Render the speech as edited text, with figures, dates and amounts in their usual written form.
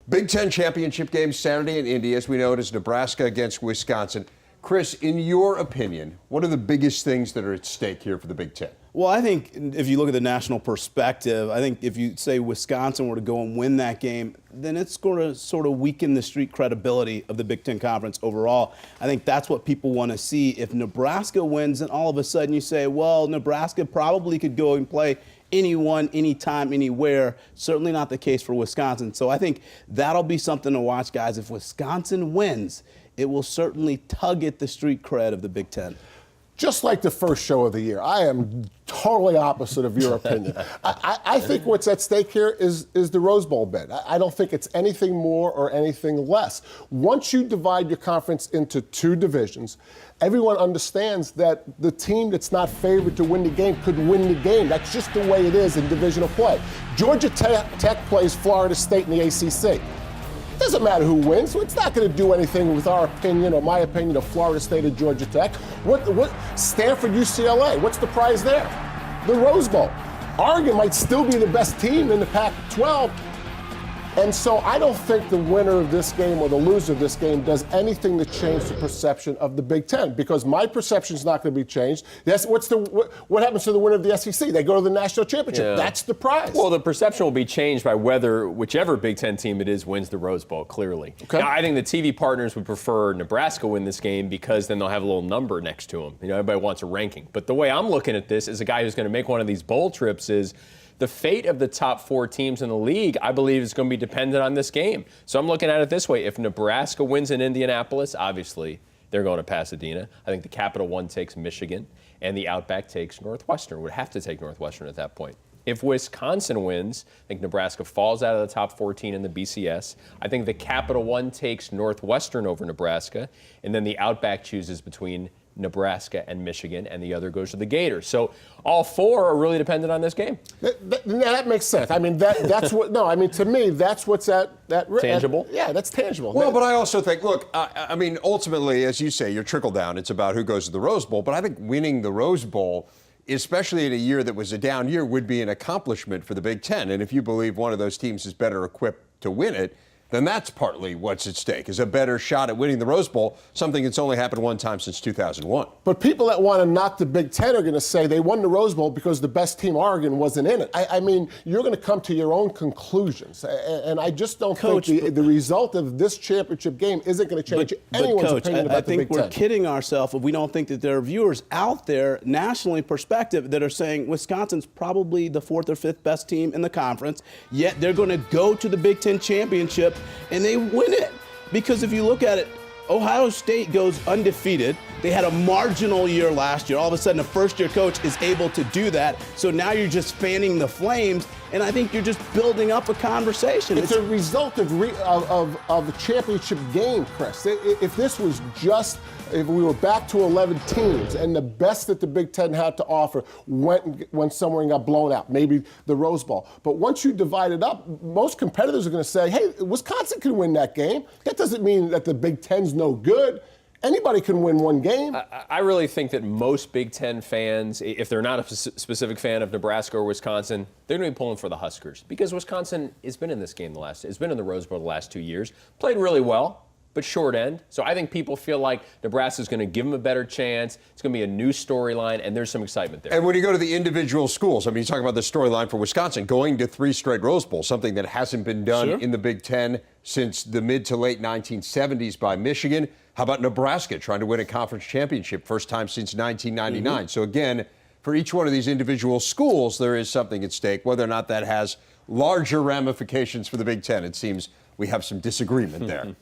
Big Ten championship game Saturday in Indy. As we know, it is Nebraska against Wisconsin. Chris, in your opinion, what are the biggest things that are at stake here for the Big Ten? Well, I think if you look at the national perspective, I think if you say Wisconsin were to go and win that game, then it's going to sort of weaken the street credibility of the Big Ten Conference overall. I think that's what people want to see. If Nebraska wins, then all of a sudden you say, well, Nebraska probably could go and play anyone, anytime, anywhere. Certainly not the case for Wisconsin. So I think that'll be something to watch, guys. If Wisconsin wins, it will certainly tug at the street cred of the Big Ten. Just like the first show of the year, I am totally opposite of your opinion. I think what's at stake here is the Rose Bowl bid. I don't think it's anything more or anything less. Once you divide your conference into two divisions, everyone understands that the team that's not favored to win the game could win the game. That's just the way it is in divisional play. Georgia Tech plays Florida State in the ACC. Doesn't matter who wins. It's not going to do anything with our opinion or my opinion of Florida State or Georgia Tech. What Stanford, UCLA, what's the prize there? The Rose Bowl. Oregon might still be the best team in the Pac-12. And so I don't think the winner of this game or the loser of this game does anything to change the perception of the Big Ten, because my perception is not going to be changed. What happens to the winner of the SEC? They go to the national championship. Yeah. That's the prize. Well, the perception will be changed by whether whichever Big Ten team it is wins the Rose Bowl, clearly. Okay. Now, I think the TV partners would prefer Nebraska win this game because then they'll have a little number next to them. You know, everybody wants a ranking. But the way I'm looking at this as a guy who's going to make one of these bowl trips is the fate of the top four teams in the league, I believe, is going to be dependent on this game. So I'm looking at it this way. If Nebraska wins in Indianapolis, obviously they're going to Pasadena. I think the Capital One takes Michigan, and the Outback takes Northwestern. Would have to take Northwestern at that point. If Wisconsin wins, I think Nebraska falls out of the top 14 in the BCS. I think the Capital One takes Northwestern over Nebraska, and then the Outback chooses between Nebraska and Michigan, and the other goes to the Gators. So all four are really dependent on this game. That makes sense. I mean, that's what. No, I mean, to me, that's what's at tangible. Yeah, that's tangible. Well, but I also think, look, I mean, ultimately, as you say, you're trickle down. It's about who goes to the Rose Bowl. But I think winning the Rose Bowl, especially in a year that was a down year, would be an accomplishment for the Big Ten. And if you believe one of those teams is better equipped to win it, then that's partly what's at stake, is a better shot at winning the Rose Bowl, something that's only happened one time since 2001. But people that want to knock the Big Ten are going to say they won the Rose Bowl because the best team, Oregon, wasn't in it. I mean, you're going to come to your own conclusions. And I just don't think the result of this championship game isn't going to change anyone's opinion about the Big Ten. I think we're kidding ourselves if we don't think that there are viewers out there, nationally perspective, that are saying Wisconsin's probably the fourth or fifth best team in the conference, yet they're going to go to the Big Ten championship and they win it. Because if you look at it, Ohio State goes undefeated. They had a marginal year last year. All of a sudden, a first-year coach is able to do that. So now you're just fanning the flames, and I think you're just building up a conversation. It's a result of the championship game, Chris. If this was just, if we were back to 11 teams and the best that the Big Ten had to offer went somewhere and got blown out, maybe the Rose Bowl. But once you divide it up, most competitors are going to say, hey, Wisconsin can win that game. That doesn't mean that the Big Ten's no good. Anybody can win one game. I really think that most Big Ten fans, if they're not a specific fan of Nebraska or Wisconsin, they're going to be pulling for the Huskers, because Wisconsin has been in this game has been in the Rose Bowl the last 2 years, played really well, but short end. So I think people feel like Nebraska's going to give them a better chance. It's going to be a new storyline, and there's some excitement there. And when you go to the individual schools, I mean, you talk about the storyline for Wisconsin, going to 3 straight Rose Bowls, something that hasn't been done in the Big Ten since the mid to late 1970s by Michigan. How about Nebraska trying to win a conference championship, first time since 1999? So again, for each one of these individual schools, there is something at stake. Whether or not that has larger ramifications for the Big Ten, it seems we have some disagreement there.